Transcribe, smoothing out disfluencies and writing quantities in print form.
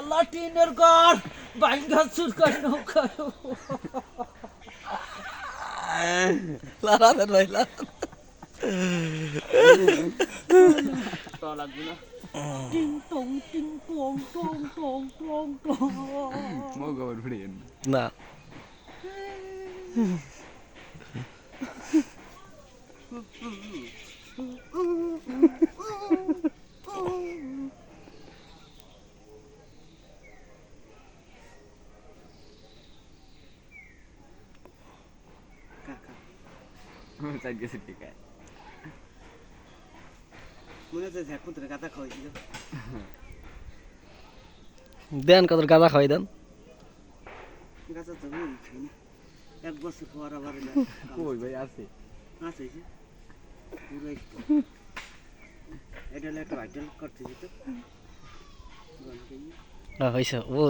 আল্লাহ টিনের ঘর ভাঙ্গা চুরকার নৌকা লারা দেন ভাই লারা তো লাগবে না টিং টং টিং টং টং টং টং টং মো গবর ফিরে না সাইড গেছে ঠিক আছে মনে হচ্ছে ঝাড়পুর থেকে গাঁদা খাওয়াইছিল দেন কত গাঁজা খাওয়াই দেন গাঁদা তো ওই খাই না এক বছর পর আবার কই ভাই আছে আছে যে পুরো এটা একটা ভাইটাল করতেছি তো হয়েছে ও